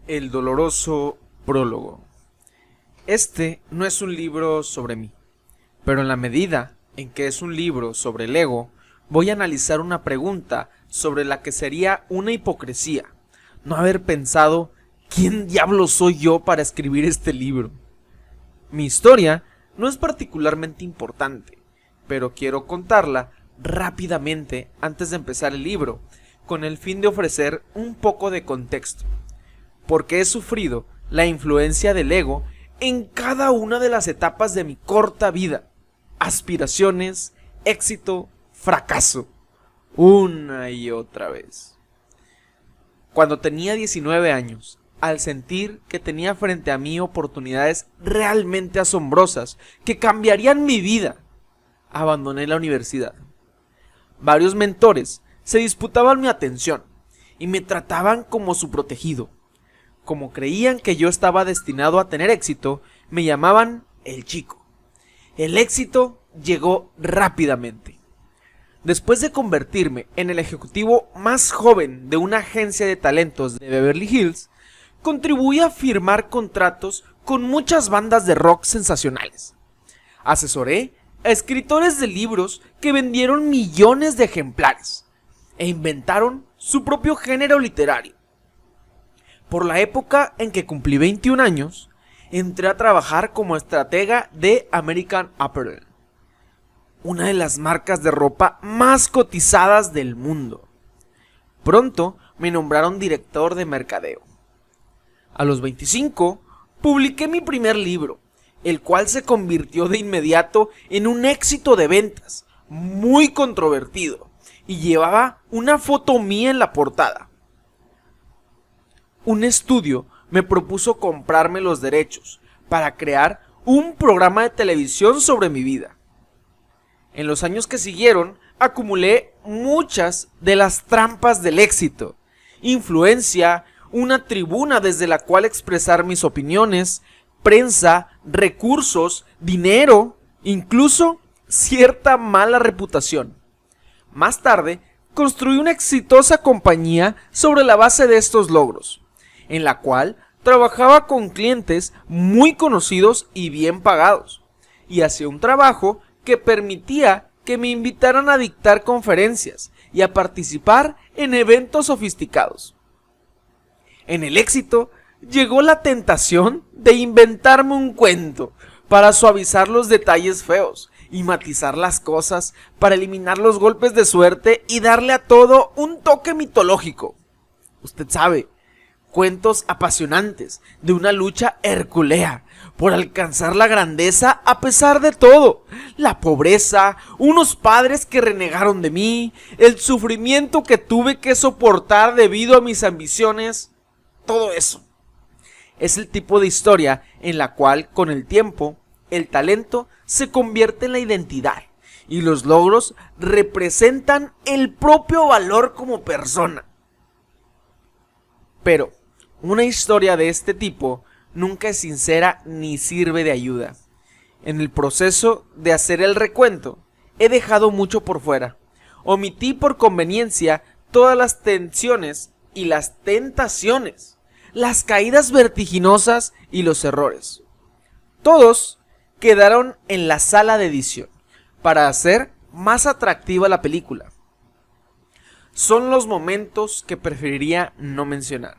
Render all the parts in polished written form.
El doloroso prólogo. Este no es un libro sobre mí, pero en la medida en que es un libro sobre el ego, voy a analizar una pregunta sobre la que sería una hipocresía no haber pensado ¿quién diablos soy yo para escribir este libro? Mi historia no es particularmente importante, pero quiero contarla rápidamente antes de empezar el libro, con el fin de ofrecer un poco de contexto, porque he sufrido la influencia del ego en cada una de las etapas de mi corta vida. Aspiraciones, éxito, fracaso, una y otra vez. Cuando tenía 19 años, al sentir que tenía frente a mí oportunidades realmente asombrosas que cambiarían mi vida, abandoné la universidad. Varios mentores se disputaban mi atención y me trataban como su protegido. Como creían que yo estaba destinado a tener éxito, me llamaban el chico. El éxito llegó rápidamente. Después de convertirme en el ejecutivo más joven de una agencia de talentos de Beverly Hills, contribuí a firmar contratos con muchas bandas de rock sensacionales. Asesoré a escritores de libros que vendieron millones de ejemplares e inventaron su propio género literario. Por la época en que cumplí 21 años, entré a trabajar como estratega de American Apparel, una de las marcas de ropa más cotizadas del mundo. Pronto me nombraron director de mercadeo. A los 25, publiqué mi primer libro, el cual se convirtió de inmediato en un éxito de ventas, muy controvertido, y llevaba una foto mía en la portada. Un estudio me propuso comprarme los derechos para crear un programa de televisión sobre mi vida. En los años que siguieron, acumulé muchas de las trampas del éxito: influencia, una tribuna desde la cual expresar mis opiniones, prensa, recursos, dinero, incluso cierta mala reputación. Más tarde, construí una exitosa compañía sobre la base de estos logros, en la cual trabajaba con clientes muy conocidos y bien pagados, y hacía un trabajo que permitía que me invitaran a dictar conferencias y a participar en eventos sofisticados. En el éxito llegó la tentación de inventarme un cuento para suavizar los detalles feos y matizar las cosas, para eliminar los golpes de suerte y darle a todo un toque mitológico. Usted sabe, cuentos apasionantes de una lucha hercúlea por alcanzar la grandeza a pesar de todo, la pobreza, unos padres que renegaron de mí, el sufrimiento que tuve que soportar debido a mis ambiciones, todo eso. Es el tipo de historia en la cual, con el tiempo, el talento se convierte en la identidad y los logros representan el propio valor como persona. Pero una historia de este tipo nunca es sincera ni sirve de ayuda. En el proceso de hacer el recuento, he dejado mucho por fuera. Omití por conveniencia todas las tensiones y las tentaciones, las caídas vertiginosas y los errores. Todos quedaron en la sala de edición para hacer más atractiva la película. Son los momentos que preferiría no mencionar.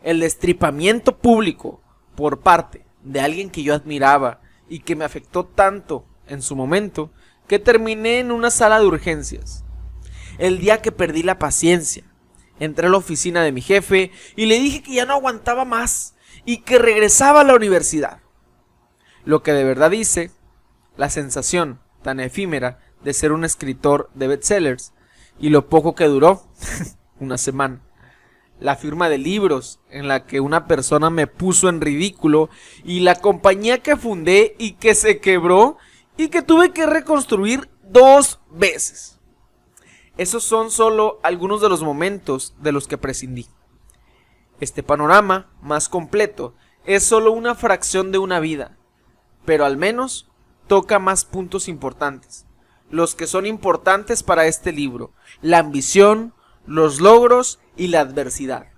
El destripamiento público por parte de alguien que yo admiraba y que me afectó tanto en su momento que terminé en una sala de urgencias. El día que perdí la paciencia, entré a la oficina de mi jefe y le dije que ya no aguantaba más y que regresaba a la universidad. Lo que de verdad hice, la sensación tan efímera de ser un escritor de bestsellers y lo poco que duró, una semana. La firma de libros en la que una persona me puso en ridículo y la compañía que fundé y que se quebró y que tuve que reconstruir 2 veces. Esos son solo algunos de los momentos de los que prescindí. Este panorama más completo es solo una fracción de una vida, pero al menos toca más puntos importantes, los que son importantes para este libro: la ambición, los logros y la adversidad.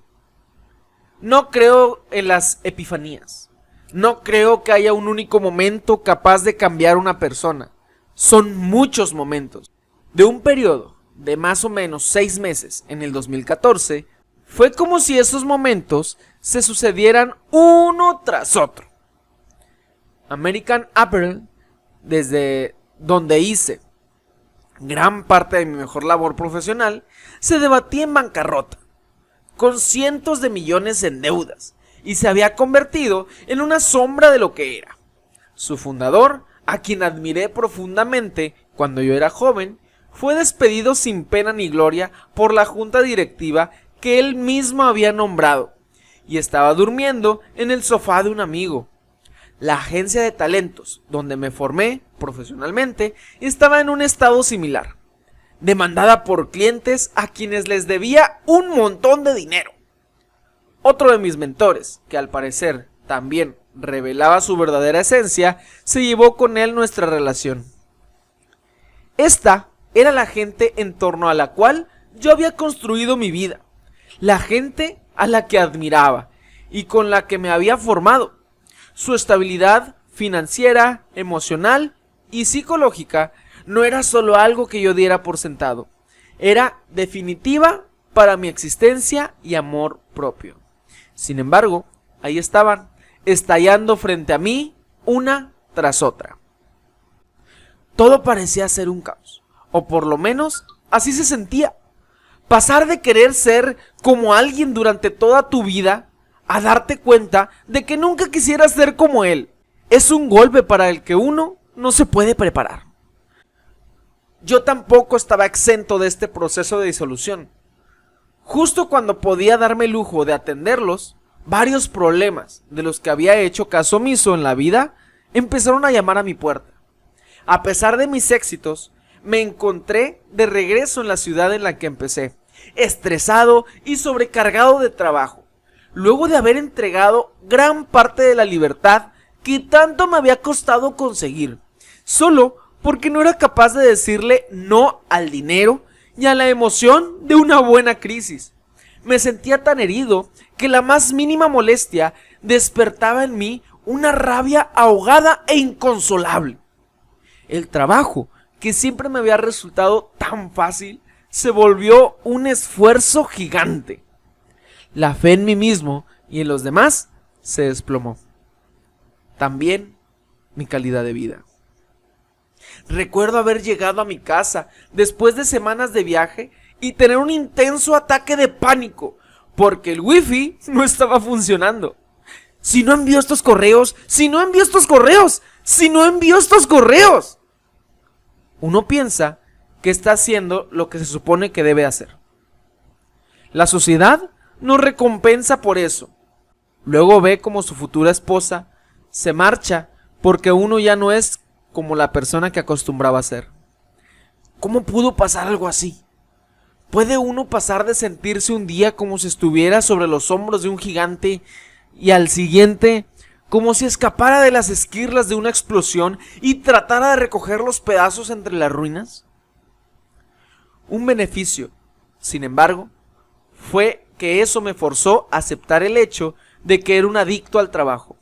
No creo en las epifanías. No creo que haya un único momento capaz de cambiar una persona. Son muchos momentos. De un periodo de más o menos 6 meses en el 2014, fue como si esos momentos se sucedieran uno tras otro. American Apparel, desde donde hice gran parte de mi mejor labor profesional, se debatía en bancarrota, con cientos de millones en deudas, y se había convertido en una sombra de lo que era. Su fundador, a quien admiré profundamente cuando yo era joven, fue despedido sin pena ni gloria por la junta directiva que él mismo había nombrado, y estaba durmiendo en el sofá de un amigo. La agencia de talentos, donde me formé profesionalmente, estaba en un estado similar, demandada por clientes a quienes les debía un montón de dinero. Otro de mis mentores, que al parecer también revelaba su verdadera esencia, se llevó con él nuestra relación. Esta era la gente en torno a la cual yo había construido mi vida, la gente a la que admiraba y con la que me había formado. Su estabilidad financiera, emocional y psicológica no era solo algo que yo diera por sentado, era definitiva para mi existencia y amor propio. Sin embargo, ahí estaban, estallando frente a mí, una tras otra. Todo parecía ser un caos, o por lo menos así se sentía. Pasar de querer ser como alguien durante toda tu vida a darte cuenta de que nunca quisieras ser como él, es un golpe para el que uno no se puede preparar. Yo tampoco estaba exento de este proceso de disolución. Justo cuando podía darme el lujo de atenderlos, varios problemas de los que había hecho caso omiso en la vida empezaron a llamar a mi puerta. A pesar de mis éxitos, me encontré de regreso en la ciudad en la que empecé, estresado y sobrecargado de trabajo, luego de haber entregado gran parte de la libertad que tanto me había costado conseguir, solo porque no era capaz de decirle no al dinero y a la emoción de una buena crisis. Me sentía tan herido que la más mínima molestia despertaba en mí una rabia ahogada e inconsolable. El trabajo, que siempre me había resultado tan fácil, se volvió un esfuerzo gigante. La fe en mí mismo y en los demás se desplomó. También mi calidad de vida. Recuerdo haber llegado a mi casa después de semanas de viaje y tener un intenso ataque de pánico porque el wifi no estaba funcionando. Si no envío estos correos, uno piensa que está haciendo lo que se supone que debe hacer. La sociedad no recompensa por eso. Luego ve como su futura esposa se marcha porque uno ya no es como la persona que acostumbraba a ser. ¿Cómo pudo pasar algo así? ¿Puede uno pasar de sentirse un día como si estuviera sobre los hombros de un gigante y al siguiente como si escapara de las esquirlas de una explosión y tratara de recoger los pedazos entre las ruinas? Un beneficio, sin embargo, fue que eso me forzó a aceptar el hecho de que era un adicto al trabajo.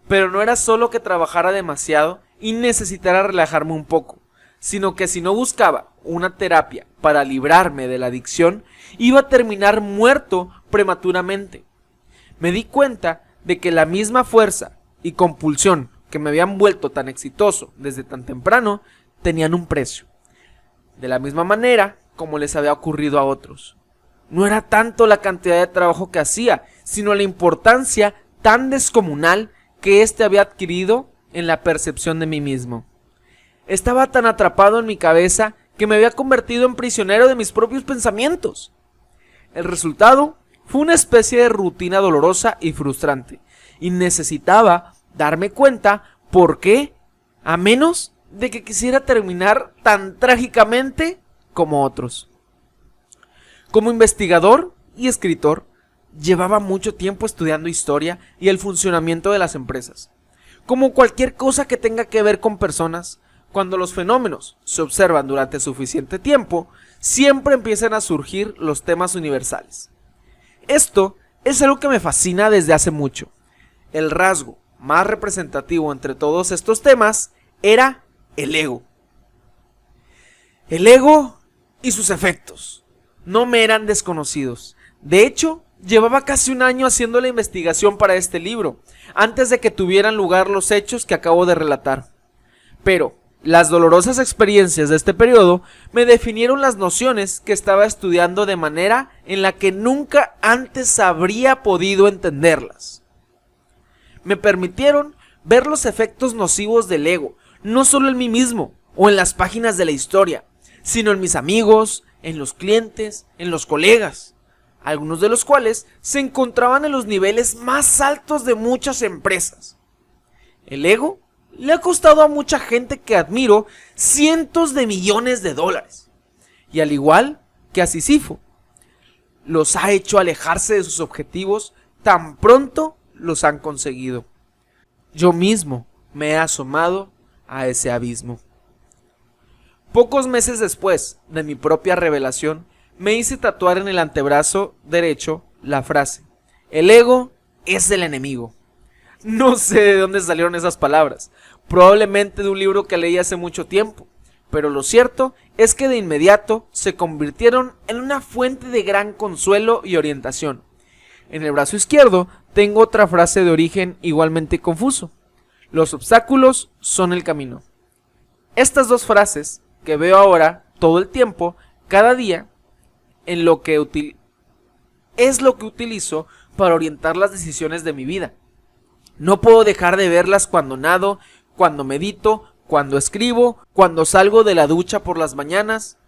Pero no era solo que trabajara demasiado y necesitara relajarme un poco, sino que si no buscaba una terapia para librarme de la adicción, iba a terminar muerto prematuramente. Me di cuenta de que la misma fuerza y compulsión que me habían vuelto tan exitoso desde tan temprano tenían un precio. De la misma manera como les había ocurrido a otros. No era tanto la cantidad de trabajo que hacía, sino la importancia tan descomunal que éste había adquirido en la percepción de mí mismo. Estaba tan atrapado en mi cabeza que me había convertido en prisionero de mis propios pensamientos. El resultado fue una especie de rutina dolorosa y frustrante, y necesitaba darme cuenta por qué, a menos de que quisiera terminar tan trágicamente como otros. Como investigador y escritor, llevaba mucho tiempo estudiando historia y el funcionamiento de las empresas. Como cualquier cosa que tenga que ver con personas, cuando los fenómenos se observan durante suficiente tiempo, siempre empiezan a surgir los temas universales. Esto es algo que me fascina desde hace mucho. El rasgo más representativo entre todos estos temas era el ego. El ego y sus efectos no me eran desconocidos. De hecho, llevaba casi un año haciendo la investigación para este libro, antes de que tuvieran lugar los hechos que acabo de relatar. Pero las dolorosas experiencias de este periodo me definieron las nociones que estaba estudiando de manera en la que nunca antes habría podido entenderlas. Me permitieron ver los efectos nocivos del ego, no solo en mí mismo o en las páginas de la historia, sino en mis amigos, en los clientes, en los colegas, algunos de los cuales se encontraban en los niveles más altos de muchas empresas. El ego le ha costado a mucha gente que admiro cientos de millones de dólares, y al igual que a Sísifo, los ha hecho alejarse de sus objetivos tan pronto los han conseguido. Yo mismo me he asomado a ese abismo. Pocos meses después de mi propia revelación, me hice tatuar en el antebrazo derecho la frase: el ego es el enemigo. No sé de dónde salieron esas palabras, probablemente de un libro que leí hace mucho tiempo, pero lo cierto es que de inmediato se convirtieron en una fuente de gran consuelo y orientación. En el brazo izquierdo tengo otra frase de origen igualmente confuso: los obstáculos son el camino. Estas dos frases que veo ahora todo el tiempo, cada día, es lo que utilizo para orientar las decisiones de mi vida. No puedo dejar de verlas cuando nado, cuando medito, cuando escribo, cuando salgo de la ducha por las mañanas.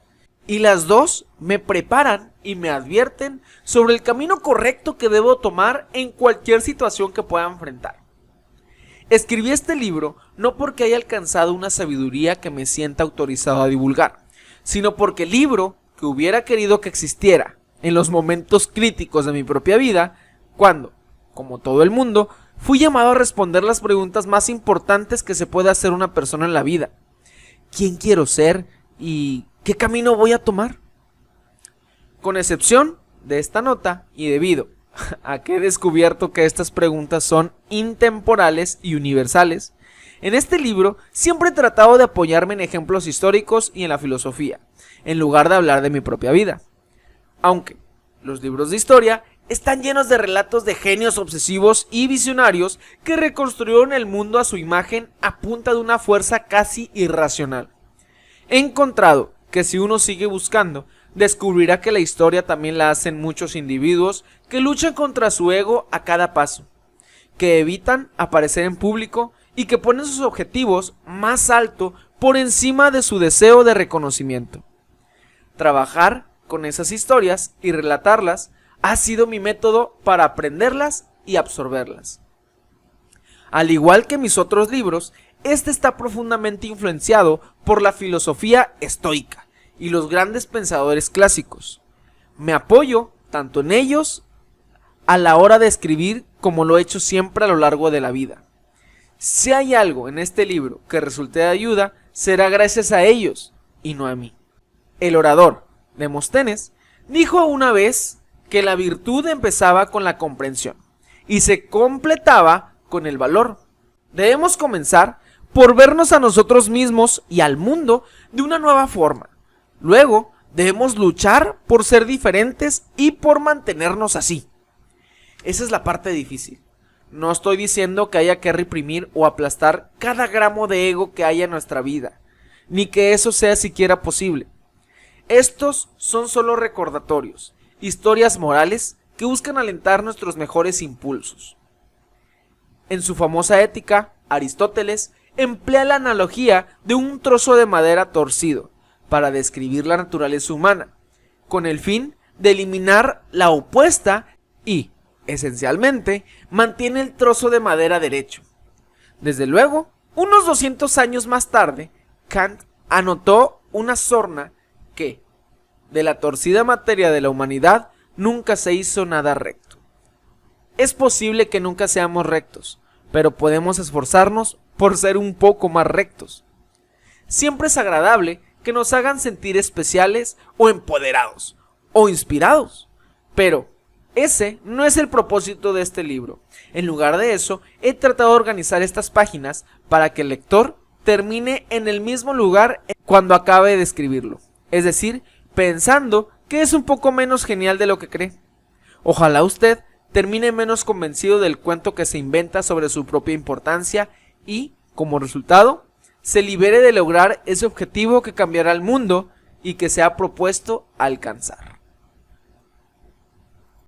Y las dos me preparan y me advierten sobre el camino correcto que debo tomar en cualquier situación que pueda enfrentar. Escribí este libro no porque haya alcanzado una sabiduría que me sienta autorizado a divulgar, sino porque el libro que hubiera querido que existiera en los momentos críticos de mi propia vida, cuando, como todo el mundo, fui llamado a responder las preguntas más importantes que se puede hacer una persona en la vida. ¿Quién quiero ser y qué camino voy a tomar? Con excepción de esta nota y debido a que he descubierto que estas preguntas son intemporales y universales, en este libro siempre he tratado de apoyarme en ejemplos históricos y en la filosofía, en lugar de hablar de mi propia vida. Aunque los libros de historia están llenos de relatos de genios obsesivos y visionarios que reconstruyeron el mundo a su imagen a punta de una fuerza casi irracional. He encontrado que si uno sigue buscando, descubrirá que la historia también la hacen muchos individuos que luchan contra su ego a cada paso, que evitan aparecer en público y que ponen sus objetivos más alto por encima de su deseo de reconocimiento. Trabajar con esas historias y relatarlas ha sido mi método para aprenderlas y absorberlas. Al igual que mis otros libros, este está profundamente influenciado por la filosofía estoica y los grandes pensadores clásicos. Me apoyo tanto en ellos a la hora de escribir como lo he hecho siempre a lo largo de la vida. Si hay algo en este libro que resulte de ayuda, será gracias a ellos y no a mí. El orador Demóstenes dijo una vez que la virtud empezaba con la comprensión y se completaba con el valor. Debemos comenzar por vernos a nosotros mismos y al mundo de una nueva forma. Luego debemos luchar por ser diferentes y por mantenernos así. Esa es la parte difícil. No estoy diciendo que haya que reprimir o aplastar cada gramo de ego que haya en nuestra vida, ni que eso sea siquiera posible. Estos son solo recordatorios, historias morales que buscan alentar nuestros mejores impulsos. En su famosa Ética, Aristóteles emplea la analogía de un trozo de madera torcido para describir la naturaleza humana, con el fin de eliminar la opuesta y, esencialmente, mantiene el trozo de madera derecho. Desde luego, unos 200 años más tarde, Kant anotó una sorna que, de la torcida materia de la humanidad, nunca se hizo nada recto. Es posible que nunca seamos rectos, pero podemos esforzarnos por ser un poco más rectos. Siempre es agradable que nos hagan sentir especiales o empoderados o inspirados, pero ese no es el propósito de este libro. En lugar de eso, he tratado de organizar estas páginas para que el lector termine en el mismo lugar cuando acabe de escribirlo. Es decir, pensando que es un poco menos genial de lo que cree. Ojalá usted termine menos convencido del cuento que se inventa sobre su propia importancia y, como resultado, se libere de lograr ese objetivo que cambiará el mundo y que se ha propuesto alcanzar.